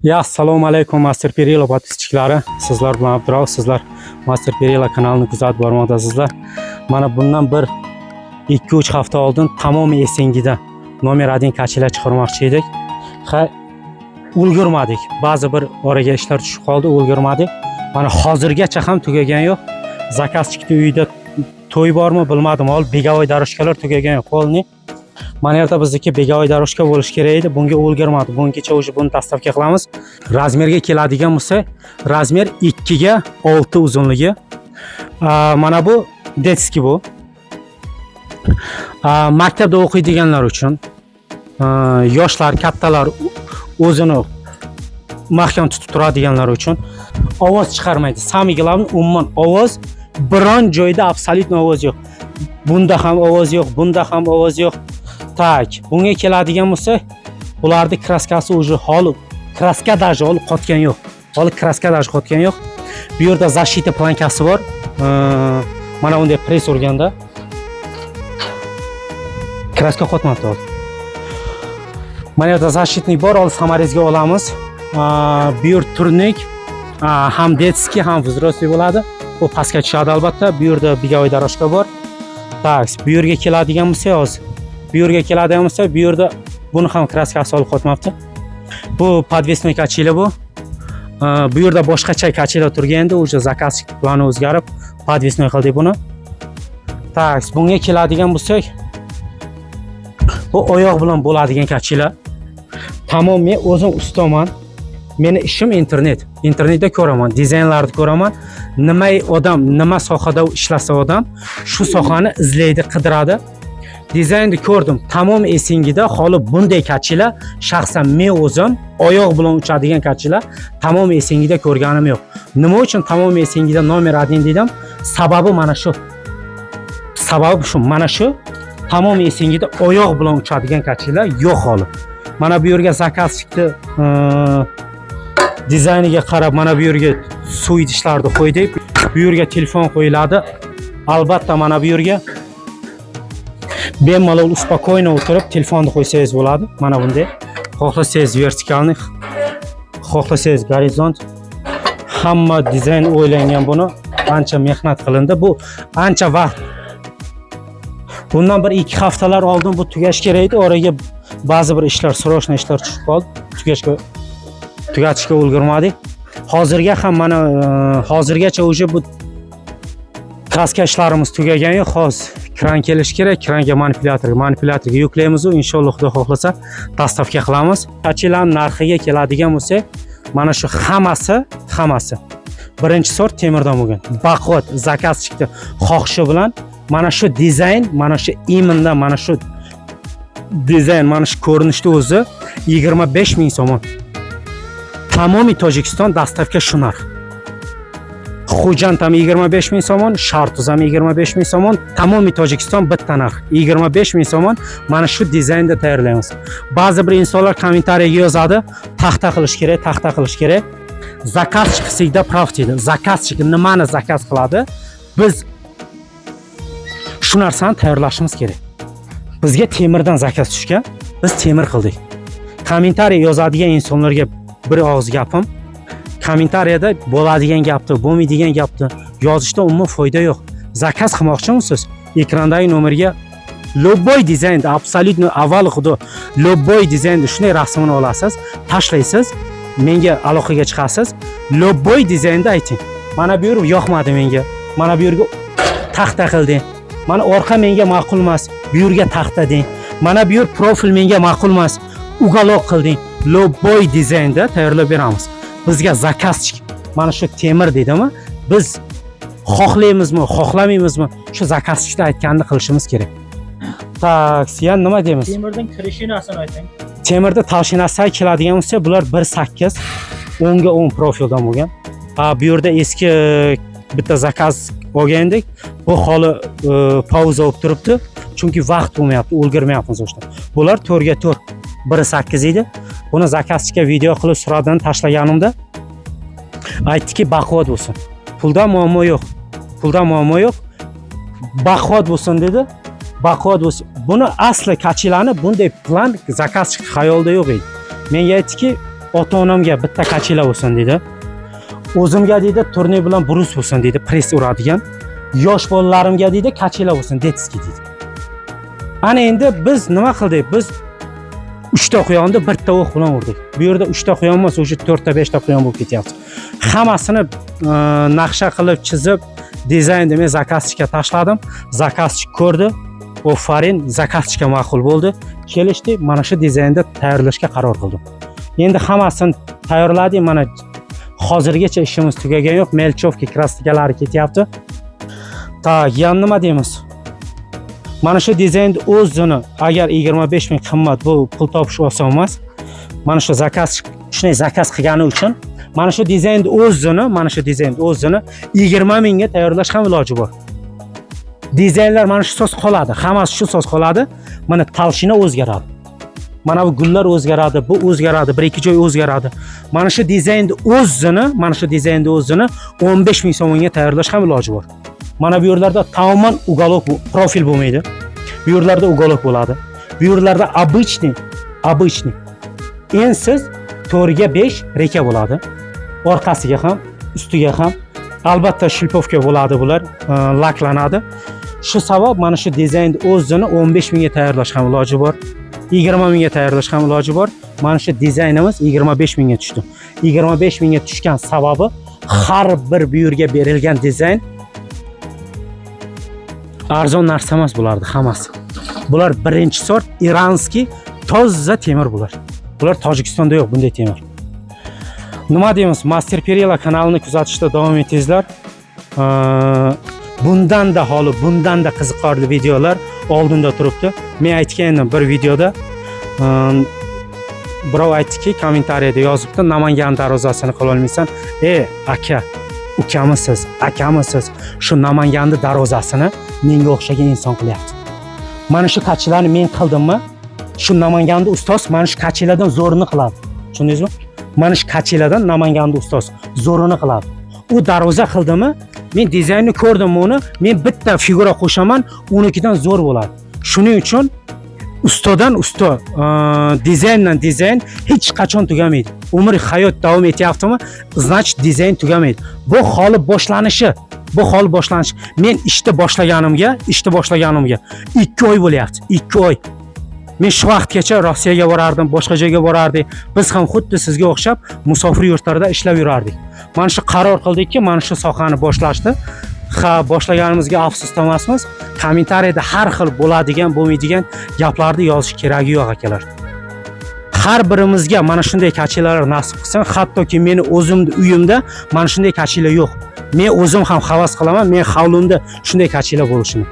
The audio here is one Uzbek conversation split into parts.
Ya assalomu alaykum Master Perila podpischiklari. Sizlar bilan Abdurov, sizlar Master Perila kanalini kuzatib bormoqdasizlar. Mana bundan bir 2-3 hafta oldin tamom esingida nomer 1 kachilar chiqarmoqchi edik. Ulgurmadik. Ba'zi bir oraga ishlar tushib qoldi, ulgurmadik. Mana hozirgacha ham tugagan yo'q. Zakaz chiqdi, uyda to'y bormi bilmadim. Hol begovoy daroshkalar tugagan yo'q. Polni. Mana yerda bizniki begovoy daroshka bo'lish kerak edi. Bunga ulgurmadi. Bungacha o'zi buni dastavka qilamiz. Razmerga keladigan bo'lsa, razmer 2 ga 6 uzunligi. Mana bu detski bu. Maktabda o'qiydiganlar uchun, yoshlar, kattalar o'zini mahkam tutib turadiganlar uchun ovoz chiqarmaydi. Samый главный umuman ovoz biron joyda absolyutno ovoz yo'q. Bunda ham ovoz yo'q, bunda ham ovoz yo'q. Tak, bunga keladigan bo'lsa, ularning kraskasi уже holi kraska даже olib qotgan yo'q. Holi kraska даже qotgan yo'q. Bu yerda защита plankasi bor. Mana bunday press urganda kraska qotmabdi. Mana yerda защитный bor, ol samarezga olamiz. Bu yer turnik, ham detski, ham vzrostli bo'ladi. Bu pastga tushadi albatta. Bu yerda begovoy daroshka bor. Tak, bu yerga keladigan bo'lsa, hozir bu yerga keladigan bo'lsa, bu yerda buni ham kraskasi olib qotmabdi. Bu podvesnoy kachila bu. Bu yerda boshqacha kachila turganda, o'sha zakazchi plani o'zgarib, podvesnoy qildik buni. Tak, bunga keladigan bo'lsak, bu oyoq bilan bo'ladigan kachila. Tamom men o'zim ustaman. Meni ishim internet. Internetda ko'raman, dizaynlarni ko'raman. Nima odam, nima sohada ishlasa odam, shu sohani izlaydi, qidiradi. Dizaynni ko'rdim. Tamom esingida holi bunday kachila shaxsan men o'zim oyoq bilan uchadigan kachila tamom esingida ko'rganim yo'q. Nima uchun tamom esingida nomer 1 dedim? Sababi mana shu. Sababi shu, mana shu tamom esingida oyoq bilan uchadigan kachila yo'q holi. Mana bu yerga zakaz chiqdi. Dizayniga qarab mana bu yerga suv idishlarni qo'ydik. Bu yerga telefon qo'yiladi. Albatta mana bu yerga bemalol uspokойно o'tirib telefonni qo'ysangiz bo'ladi. Mana bunday. Xohlasangiz vertikalni, xohlasangiz gorizont. Hamma dizayn o'ylangan buni. Ancha mehnat qilindi. Bu ancha vaqt. Bundan bir 2 haftalar oldin bu tugash kerak edi. Oraga ba'zi bir ishlar, srochniy ishlar tushib qoldi. Tugatishga ulgurmadik. Hozirga ham mana hozirgacha o'sha bu kraska ishlarimiz tugagan yo'q. Hozir kran kelish kerak. Kranga manipulyatorga yuklaymiz u inshaalloh Xudo xohlasa dastavka qilamiz. Kachilan narxiga keladigan bo'lsa, mana shu hammasi birinchi sort temirdan bo'lgan. Baquvvat zakaz chiqdi xohishi bilan mana shu dizayn, mana shu iminda, mana shu dizayn, mana shu ko'rinishda o'zi 25 ming so'm. Tamomiy Tojikiston dastavka shu narx. Xo'jand ham 25 ming so'm, Shartuz ham 25 ming so'm, tamomiy Tojikiston bitta narx 25 ming so'm. Mana shu dizaynda tayyorlaymiz. Ba'zi bir insonlar kommentariyaga yozadi, taxta qilish kerak. Zakaz chiqsakda prav deydi. Zakazchi nimani zakaz qiladi? Biz shu narsani tayyorlashimiz kerak. Bizga temirdan zakaz tushgan, biz temir qildik. Kommentariya yozadigan insonlarga bir og'iz gapim. Kommentariyada bo'ladigan gapni, bo'lmaydigan gapni yozishda umuman foyda yo'q. Zakaz qilmoqchimisiz? Ekrandagi nomerga любой dizaynda, absolyutno avval xudo любой dizaynda shunday rasmini olasiz, tashlaysiz, menga aloqaga chiqasiz. Любой dizaynda ayting. Mana bu yer yoqmadi menga. Mana bu yerga taxta qilding. Mana orqa menga ma'qul emas. Bu yerga taxta deng. Mana bu yer profil menga ma'qul emas. Ugalok qilding. Любой dizaynda tayyorlab beramiz. Bizga zakaz chiq. Mana shu temir deydimi? Biz xohlaymizmi, xohlamaymizmi? Shu zakazchilar aytganini qilishimiz kerak. Tak, yana nima deymiz? Temirdan krishinasini ayting. Temirda tavshinasi keladigan bo'lsa, bular 1.8, 10 ga 10 profildan bo'lgan. Bu yerda eski bitta zakaz olgandik. Bu holi pauza olib turibdi. Chunki vaqt bo'lmayapti, ulgurmayapmiz o'shda. Bular 4 ga 4, 1.8 edi. Buni zakazchiga video qilib suradan tashlaganimda aytdiki, baquvvat bo'lsin. Puldan muammo yo'q. Baquvvat bo'lsin dedi. Baquvvat bo'lsin. Buni asli kachilani bunday plan zakazchi xayolda yo'q edi. Menga aytdiki, ota-onamga bitta kachela bo'lsin dedi. O'zimga dedi turniy bilan brus bo'lsin dedi, press uradigan. Yosh bolalarimga dedi kachela bo'lsin, detski dedi. Ana endi biz nima qildik? Biz 3 ta quyonni bitta o'q bilan urdik. Bu yerda 3 ta quyon emas, o'sha 4 ta 5 ta quyon bo'lib ketyapti. Hammasini naqsha qilib, chizib, dizaynni men zakazchiga tashladim. Zakazchi ko'rdi. Ofarin, zakazchiga ma'qul bo'ldi. Kelishdi, mana shu dizaynda tayyorlashga qaror qildim. Endi hammasini tayyorladik. Mana hozirgacha ishimiz tugagan yo'q. Melchovka krastikalari ketyapti. Yana nima deymiz? Mana shu dizaynni o'zini agar 25 ming qimmat, bu pul topish oson emas. Mana shu shunday zakaz qilgani uchun mana shu dizaynni o'zini 20 mingga tayyorlash ham iloji bor. Dizaynlar mana shu so'z qoladi, hammasi shu so'z qoladi. Mana talshina o'zgaradi. Mana bu gullar o'zgaradi, bu o'zgaradi, bir ikki joy o'zgaradi. Mana shu dizaynni o'zini 15 ming so'mga tayyorlash ham iloji bor. Mana bu yerlarda tamoman uголок profil bo'lmaydi. Bu yerlarda uголок bo'ladi. Bu yerlarda обычный ensiz 4 ga 5 reka bo'ladi. Orqasiga ham, ustiga ham albatta shilpovka bo'ladi bular, laklanadi. Shu sabab mana shu dizaynni o'zini 15 mingga tayyorlash ham iloji bor. 20 mingga tayyorlash ham iloji bor. Mana shu dizaynimiz 25 mingga tushdi. 25 mingga tushgan sababi har bir bu yerga berilgan dizayn arzon narsa emas bulardi hammasi. Bular birinchi sort iranskiy toza temir bular. Bular Tojikistonda yo'q bunday temir. Nima deymiz? Master Perila kanalini kuzatishda davom etingizlar. Bundan da qiziqarli videolar oldinda turibdi. Men aytgandim bir videoda birov aytdiki, kommentariyada yozibdi, Namangan darvozasini qila olmaysan. Aka, akamisiz. Shu Namanganning darvozasini menga o'xshagan inson qilyapti. Mana shu kachilarni men qildimmi? Shu Namanganda ustoz mana shu kachilardan zo'rini qiladi. Tushundingizmi? Mana shu kachilardan Namanganda ustoz zo'rini qiladi. U darvoza qildimi? Men dizaynni ko'rdim uni, men bitta figura qo'shaman, unikidan zo'r bo'ladi. Shuning uchun ustodan usto, dizayndan dizayn hech qachon tugamaydi. Umr hayot davom etyaptimi? Значит, dizayn tugamaydi. Bu holi boshlanishi. Men ishni boshlaganimga 2 oy bo'lyapti. 2 oy. Men shu vaqtgacha Rossiyaga borardim, boshqa joyga borardik. Biz ham xuddi sizga o'xshab musofir yurtlarda ishlab yurardik. Mana shu qaror qildikki, mana shu sohani boshlashdi. Boshlaganimizga afsusda emasmiz. Kommentariyada har xil bo'ladigan, bo'lmaydigan gaplarni yozish keragi yo'q akalar. Har birimizga mana shunday kachilar nasib qilsin, hattoki meni o'zimning uyimda mana shunday kachilar yo'q. Men o'zim ham havas qilaman, men hovlimda shunday kachilar bo'lishini.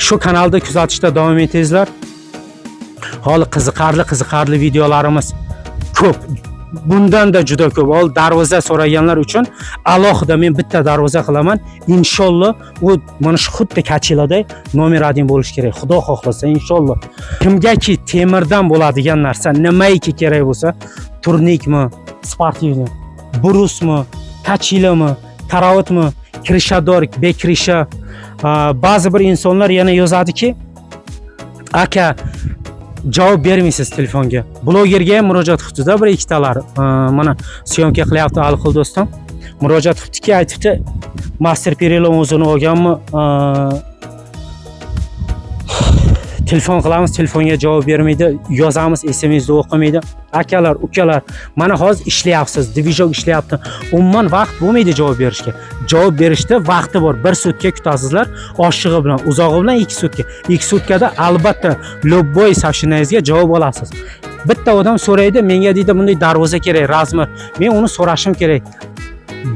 Shu kanalda kuzatishda davom etingizlar. Hali qiziqarli videolarimiz ko'p. Bundan da juda ko'p. Darvoza so'raganlar uchun alohida men bitta darvoza qilaman. Inshaalloh u mana shu xuddi kachiladay nomer 1 bo'lish kerak. Xudo xohlasa inshaalloh. Kimgaki temirdan bo'ladigan narsa, nimaiki kerak bo'lsa, turnikmi, sportivni, brusmi, kachilami, karavotmi, krishador, bekrisha. Ba'zi bir insonlar yana yozadiki, aka javob bermaysiz telefonga. Blogerga ham murojaat qildi-da bir ikkitalar. Mana syomka qilyapti Alxil do'stim. Murojaat qilibdiki, aytibdi, Master Perila o'zini olganmi? Telefon qilamiz, telefonga javob bermaydi, yozamiz, SMS-da o'qimaydi. Akalar, ukalar, mana hozir ishlayapsiz, divizyon ishlayapti. Umuman vaqt bo'lmaydi javob berishga. Javob berishda vaqti bor. 1 sutka kutasizlar, oshig'i bilan, uzog'i bilan 2 sutka. 2 sutkada albatta любой so'shinangizga javob olasiz. Bitta odam so'raydi, menga deydi bunday darvoza kerak, razmer. Men uni so'rashim kerak.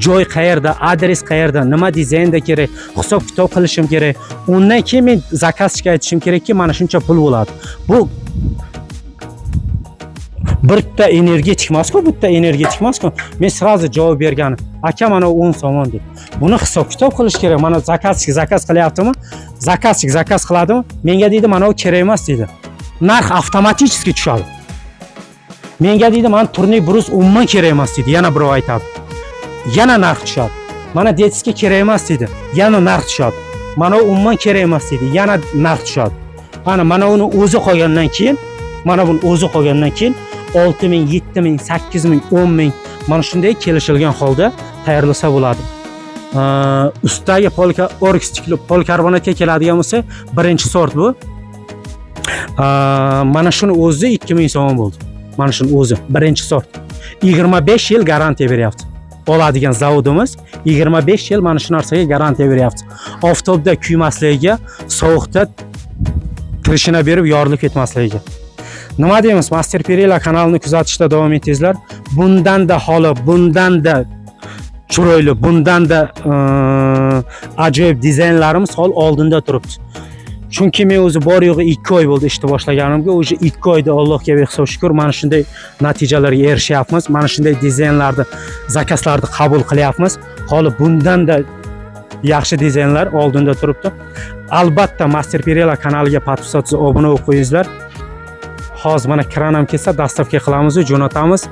Joy qayerda, adres qayerda, nima dizaynda kerak, hisob-kitob qilishim kerak. Undan keyin men zakazchiga aytishim kerakki, mana shuncha pul bo'ladi. Bu bitta energetik emas-ku, Men sразу javob berganim. Aka mana 10 so'm deb. Buni hisob-kitob qilish kerak. Mana zakazchi zakaz qilyaptimi? Zakazchi zakaz qiladimi? Menga deydi, mana u kerak emas deydi. Narx avtomatik tushadi. Menga deydi, mana turniy brus umuman kerak emas deydi. Yana birov aytadi. Yana narx tushadi. Mana detskiy kerak emas deydi. Yana narx tushadi. Mana u umuman kerak emas deydi. Yana narx tushadi. Mana uni o'zi qolgandan keyin 6 ming, 7 ming, 8 ming, 10 ming mana shunday kelishilgan holda tayyorlasa bo'ladi. Ustidagi polikarbonatga keladigan bo'lsa, birinchi sort bu. Mana shuni o'zi 2000 so'm bo'ldi. Mana shuni o'zi birinchi sort. 25 yil garantiya beryapti. Oladigan zavodimiz 25 yil mana shu narsaga garantiya beryapti. Oftobda kuymasligiga, sovuqda tirishini berib yorilib ketmasligiga. Nima deymiz? Master Pirela kanalini kuzatishda davom etingizlar. Bundan-da holi, bundan-da chiroyli, bundan-da ajoyib dizaynlarimiz hol oldinda turibdi. Chunki men o'zi bor yo'g'i 2 oy bo'ldi ishni boshlaganimga, o'sha 2 oyda Allohga behisob shukr mana shunday natijalarga erishyapmiz. Mana shunday dizaynlarni, zakazlarni qabul qilyapmiz. Holi bundan-da yaxshi dizaynlar oldinda turibdi. Albatta Master Pirela kanaliga podpisatsiya, obuna bo'lib qo'yingizlar. Hozir mana kran ham kelsa, dastavka qilamiz, jo'natamiz.